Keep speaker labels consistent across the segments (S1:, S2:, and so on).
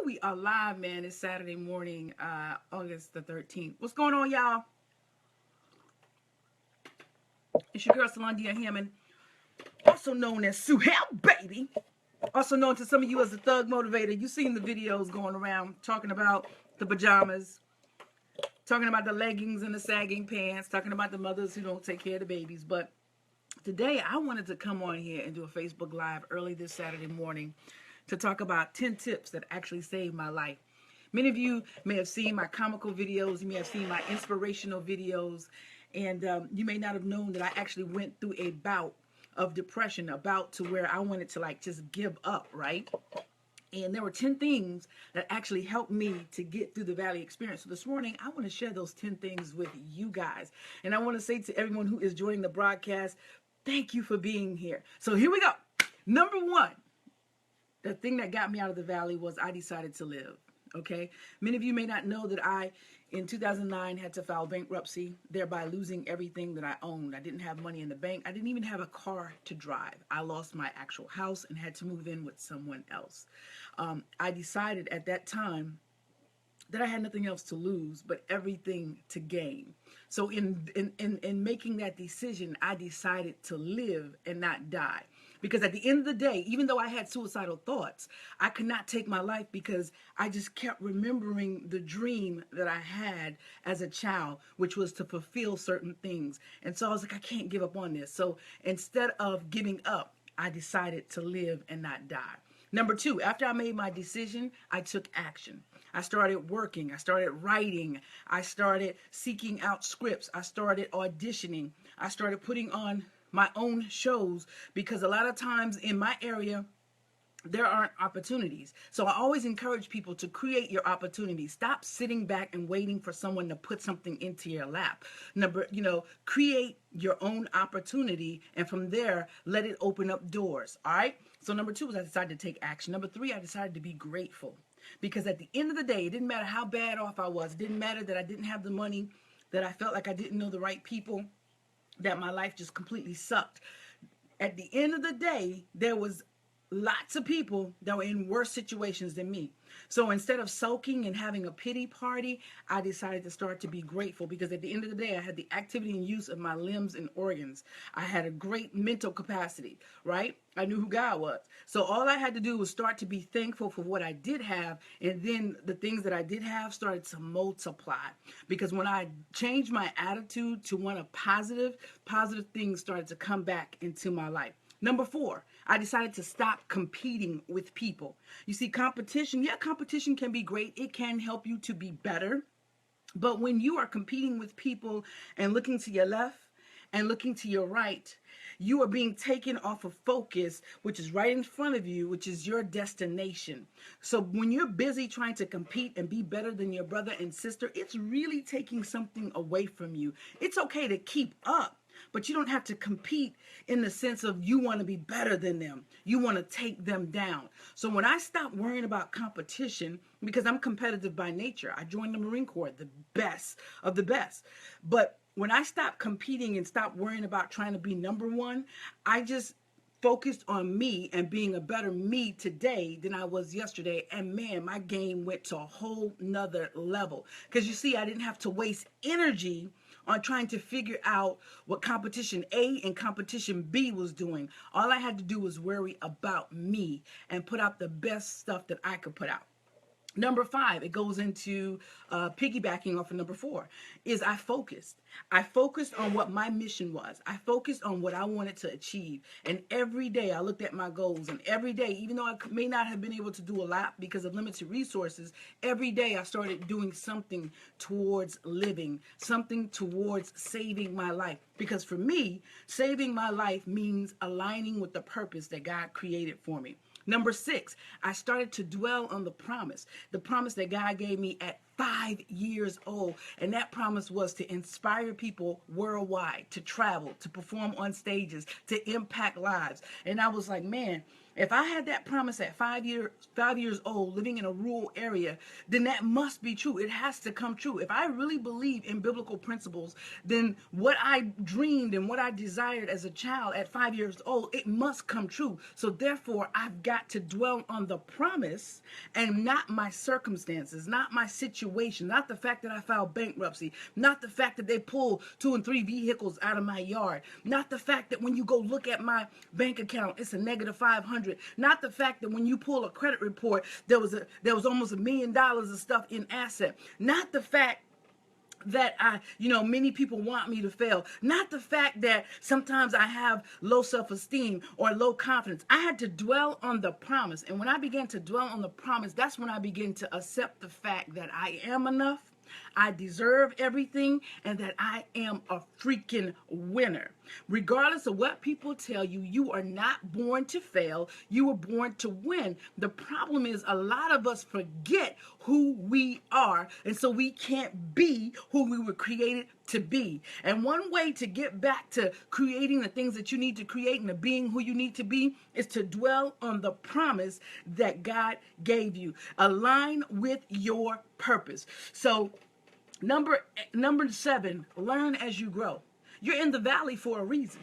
S1: We are live, man. It's Saturday morning, August the 13th. What's going on, y'all? It's your girl, Sulondia Hammond, also known as sueham, baby. Also known to some of you as the Thug Motivator. You've seen the videos going around talking about the pajamas, talking about the leggings and the sagging pants, talking about the mothers who don't take care of the babies. But today, I wanted to come on here and do a Facebook Live early this Saturday morning to talk about 10 tips that actually saved my life. Many of you may have seen my comical videos. You may have seen my inspirational videos. And you may not have known that I actually went through a bout of depression, about to where I wanted to just give up, right? And there were 10 things that actually helped me to get through the valley experience. So this morning, I want to share those 10 things with you guys. And I want to say to everyone who is joining the broadcast, thank you for being here. So here we go. Number one, the thing that got me out of the valley was I decided to live. Okay. Many of you may not know that I, in 2009, had to file bankruptcy, thereby losing everything that I owned. I didn't have money in the bank. I didn't even have a car to drive. I lost my actual house and had to move in with someone else. I decided at that time that I had nothing else to lose, but everything to gain. So in making that decision, I decided to live and not die. Because at the end of the day, even though I had suicidal thoughts, I could not take my life because I just kept remembering the dream that I had as a child, which was to fulfill certain things. And so I was like, I can't give up on this. So instead of giving up, I decided to live and not die. Number two, after I made my decision, I took action. I started working. I started writing. I started seeking out scripts. I started auditioning. I started putting on my own shows because a lot of times in my area, there aren't opportunities. So I always encourage people to create your opportunities. Stop sitting back and waiting for someone to put something into your lap. Create your own opportunity, and from there, let it open up doors. All right. So number two was I decided to take action. Number three, I decided to be grateful because at the end of the day, it didn't matter how bad off I was. It didn't matter that I didn't have the money, that I felt like I didn't know the right people, that my life just completely sucked. At the end of the day, there was lots of people that were in worse situations than me. So instead of sulking and having a pity party, I decided to start to be grateful because at the end of the day, I had the activity and use of my limbs and organs. I had a great mental capacity, right? I knew who God was. So all I had to do was start to be thankful for what I did have. And then the things that I did have started to multiply. Because when I changed my attitude to one of positive things started to come back into my life. Number four, I decided to stop competing with people. You see, competition can be great. It can help you to be better. But when you are competing with people and looking to your left and looking to your right, you are being taken off of focus, which is right in front of you, which is your destination. So when you're busy trying to compete and be better than your brother and sister, it's really taking something away from you. It's okay to keep up, but you don't have to compete in the sense of you want to be better than them. You want to take them down. So when I stopped worrying about competition, because I'm competitive by nature, I joined the Marine Corps, the best of the best. But when I stopped competing and stopped worrying about trying to be number one, I just focused on me and being a better me today than I was yesterday. And man, my game went to a whole nother level. Because you see, I didn't have to waste energy on trying to figure out what competition A and competition B was doing. All I had to do was worry about me and put out the best stuff that I could put out. Number five, it goes into piggybacking off of number four, is I focused. I focused on what my mission was. I focused on what I wanted to achieve. And every day I looked at my goals. And every day, even though I may not have been able to do a lot because of limited resources, every day I started doing something towards living, something towards saving my life. Because for me, saving my life means aligning with the purpose that God created for me. Number six, I started to dwell on the promise that God gave me at 5 years old. And that promise was to inspire people worldwide, to travel, to perform on stages, to impact lives. And I was like, man, If I had that promise at 5 years old, living in a rural area, then that must be true. It has to come true. If I really believe in biblical principles, then what I dreamed and what I desired as a child at 5 years old, it must come true. So therefore, I've got to dwell on the promise and not my circumstances, not my situation, not the fact that I filed bankruptcy, not the fact that they pulled 2 and 3 vehicles out of my yard, not the fact that when you go look at my bank account, it's a negative 500, not the fact that when you pull a credit report, there was almost $1 million of stuff in asset, not the fact that many people want me to fail. Not the fact that sometimes I have low self-esteem or low confidence. I had to dwell on the promise. And when I began to dwell on the promise, that's when I began to accept the fact that I am enough, I deserve everything, and that I am a freaking winner. Regardless of what people tell you, you are not born to fail. You were born to win. The problem is a lot of us forget who we are, and so we can't be who we were created to be. And one way to get back to creating the things that you need to create and to being who you need to be is to dwell on the promise that God gave you. Align with your purpose. So number 7, learn as you grow. You're in the valley for a reason.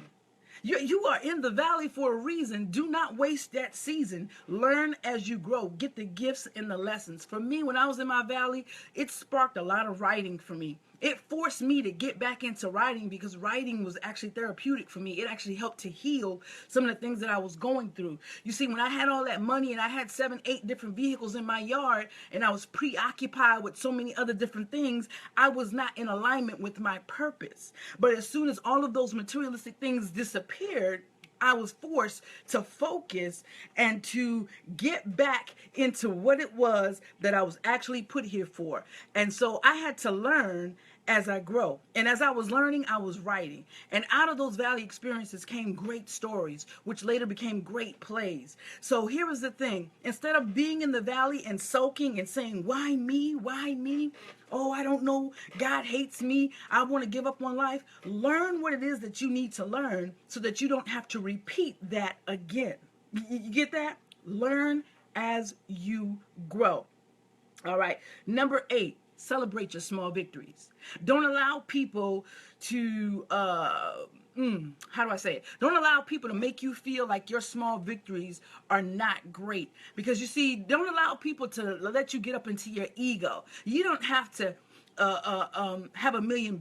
S1: You are in the valley for a reason. Do not waste that season. Learn as you grow. Get the gifts and the lessons. For me, when I was in my valley, it sparked a lot of writing for me. It forced me to get back into writing because writing was actually therapeutic for me. It actually helped to heal some of the things that I was going through. You see, when I had all that money and I had 7, 8 different vehicles in my yard and I was preoccupied with so many other different things, I was not in alignment with my purpose. But as soon as all of those materialistic things disappeared, I was forced to focus and to get back into what it was that I was actually put here for. And so I had to learn as I grow. And as I was learning, I was writing. And out of those valley experiences came great stories, which later became great plays. So here was the thing. Instead of being in the valley and soaking and saying, why me? Why me? Oh, I don't know. God hates me. I want to give up on life. Learn what it is that you need to learn so that you don't have to repeat that again. You get that? Learn as you grow. All right. Number 8, celebrate your small victories. Don't allow people to, how do I say it? Don't allow people to make you feel like your small victories are not great. Because you see, don't allow people to let you get up into your ego. You don't have to have $1 million.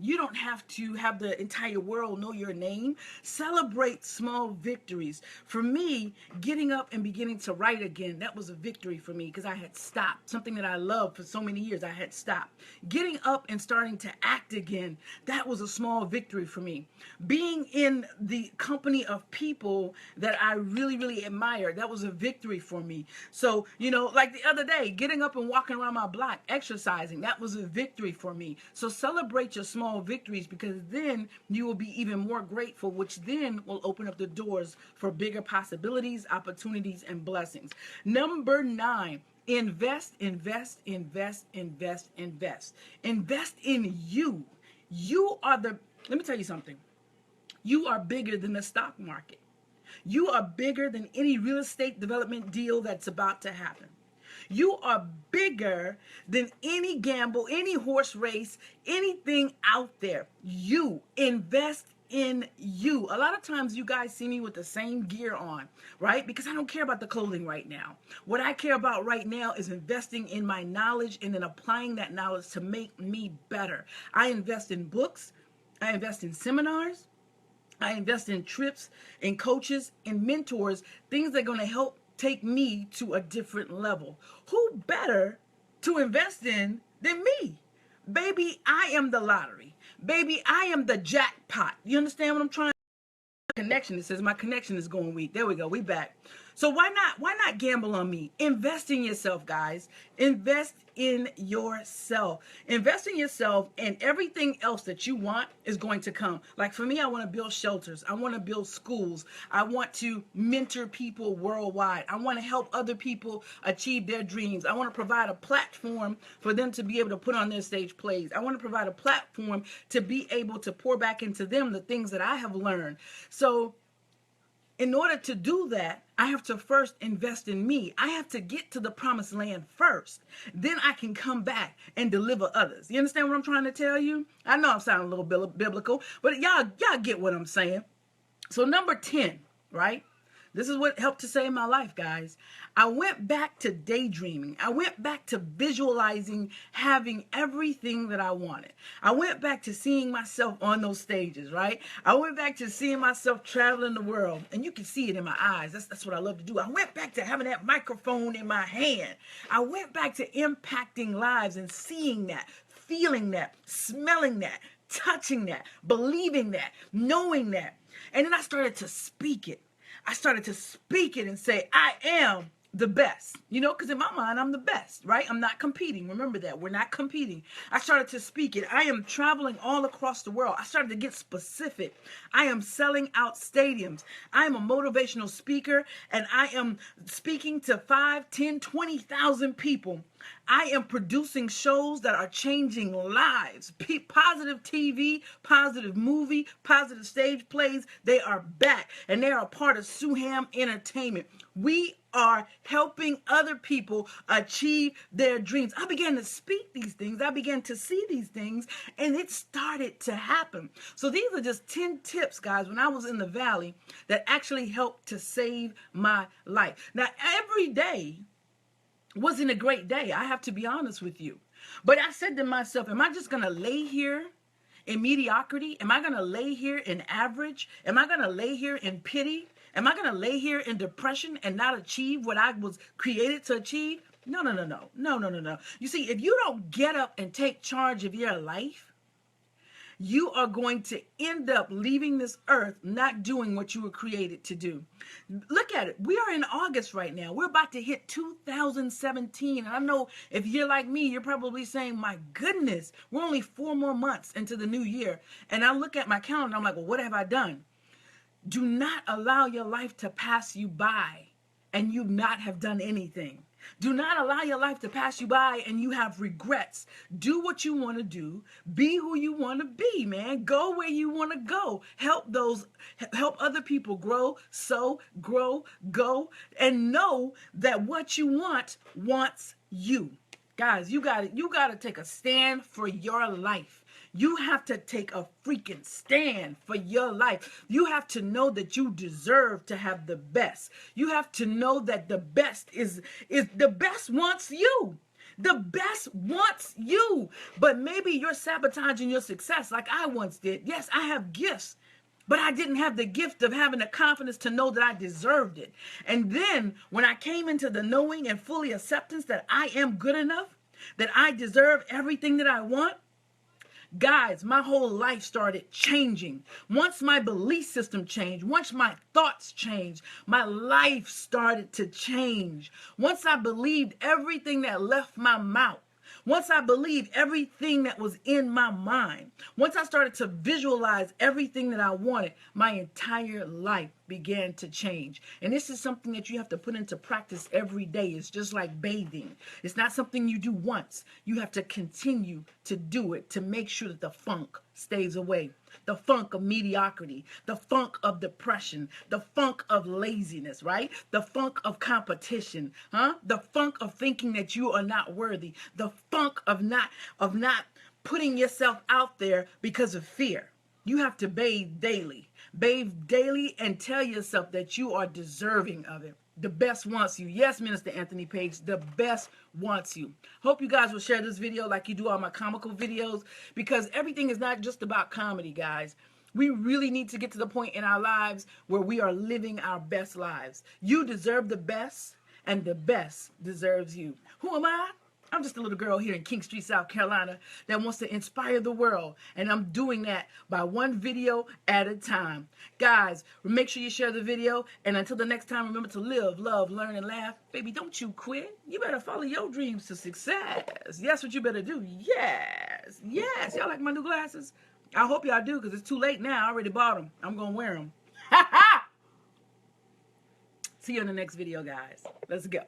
S1: You don't have to have the entire world know your name. Celebrate small victories. For me, getting up and beginning to write again, that was a victory for me because I had stopped. Something that I loved for so many years, I had stopped. Getting up and starting to act again, that was a small victory for me. Being in the company of people that I really, really admired, that was a victory for me. So, like the other day, getting up and walking around my block, exercising, that was a victory for me. So celebrate your small victories because then you will be even more grateful, which then will open up the doors for bigger possibilities, opportunities, and blessings. Number 9, invest, invest, invest, invest, invest. Invest in you. Let me tell you something. You are bigger than the stock market. You are bigger than any real estate development deal that's about to happen. You are bigger than any gamble, any horse race, anything out there. You invest in you. A lot of times you guys see me with the same gear on, right? Because I don't care about the clothing right now. What I care about right now is investing in my knowledge and then applying that knowledge to make me better. I invest in books. I invest in seminars. I invest in trips and coaches and mentors, things that are going to help take me to a different level. Who better to invest in than me? Baby, I am the lottery. Baby, I am the jackpot. You understand what I'm trying to connection? It says my connection is going weak. There we go. We back. So why not gamble on me? Invest in yourself, guys. Invest in yourself. Invest in yourself, and everything else that you want is going to come. Like for me, I want to build shelters. I want to build schools. I want to mentor people worldwide. I want to help other people achieve their dreams. I want to provide a platform for them to be able to put on their stage plays. I want to provide a platform to be able to pour back into them the things that I have learned. So in order to do that, I have to first invest in me. I have to get to the promised land first. Then I can come back and deliver others. You understand what I'm trying to tell you? I know I'm sounding a little biblical, but y'all get what I'm saying. So number 10, right? This is what helped to save my life, guys. I went back to daydreaming. I went back to visualizing having everything that I wanted. I went back to seeing myself on those stages, right? I went back to seeing myself traveling the world. And you can see it in my eyes. That's what I love to do. I went back to having that microphone in my hand. I went back to impacting lives and seeing that, feeling that, smelling that, touching that, believing that, knowing that. And then I started to speak it. I started to speak it and say, I am the best, because in my mind, I'm the best, right? I'm not competing. Remember that. We're not competing. I started to speak it. I am traveling all across the world. I started to get specific. I am selling out stadiums. I am a motivational speaker, and I am speaking to 5, 10, 20,000 people. I am producing shows that are changing lives. Positive TV, positive movie, positive stage plays. They are back, and they are a part of Sueham Entertainment. We are helping other people achieve their dreams. I began to speak these things. I began to see these things, and it started to happen. So these are just 10 tips, guys, when I was in the valley that actually helped to save my life. Now, every day wasn't a great day. I have to be honest with you. But I said to myself, am I just going to lay here in mediocrity? Am I going to lay here in average? Am I going to lay here in pity? Am I going to lay here in depression and not achieve what I was created to achieve? No. You see, if you don't get up and take charge of your life, you are going to end up leaving this earth not doing what you were created to do. Look at it. We are in August right now. We're about to hit 2017. And I know if you're like me, you're probably saying, my goodness, we're only 4 more months into the new year. And I look at my calendar, I'm like, well, what have I done? Do not allow your life to pass you by and you not have done anything. Do not allow your life to pass you by and you have regrets. Do what you want to do. Be who you want to be, man. Go where you want to go. Help other people grow, go, and know that what you want wants you. Guys, you got to take a stand for your life. You have to take a freaking stand for your life. You have to know that you deserve to have the best. You have to know that the best is the best wants you. The best wants you. But maybe you're sabotaging your success like I once did. Yes, I have gifts, but I didn't have the gift of having the confidence to know that I deserved it. And then when I came into the knowing and fully acceptance that I am good enough, that I deserve everything that I want, guys, my whole life started changing. Once my belief system changed, once my thoughts changed, my life started to change. Once I believed everything that left my mouth, once I believed everything that was in my mind, once I started to visualize everything that I wanted, my entire life began to change. And this is something that you have to put into practice every day. It's just like bathing. It's not something you do once. You have to continue to do it to make sure that the funk stays away. The funk of mediocrity, the funk of depression, the funk of laziness, right? The funk of competition, the funk of thinking that you are not worthy, the funk of not putting yourself out there because of fear. You have to bathe daily. Bathe daily and tell yourself that you are deserving of it. The best wants you. Yes, Minister Anthony Page, the best wants you. Hope you guys will share this video like you do all my comical videos, because everything is not just about comedy, guys. We really need to get to the point in our lives where we are living our best lives. You deserve the best, and the best deserves you. Who am I? I'm just a little girl here in King Street, South Carolina that wants to inspire the world. And I'm doing that by one video at a time. Guys, make sure you share the video. And until the next time, remember to live, love, learn, and laugh. Baby, don't you quit. You better follow your dreams to success. That's what you better do. Yes. Yes. Y'all like my new glasses? I hope y'all do, because it's too late now. I already bought them. I'm going to wear them. See you in the next video, guys. Let's go.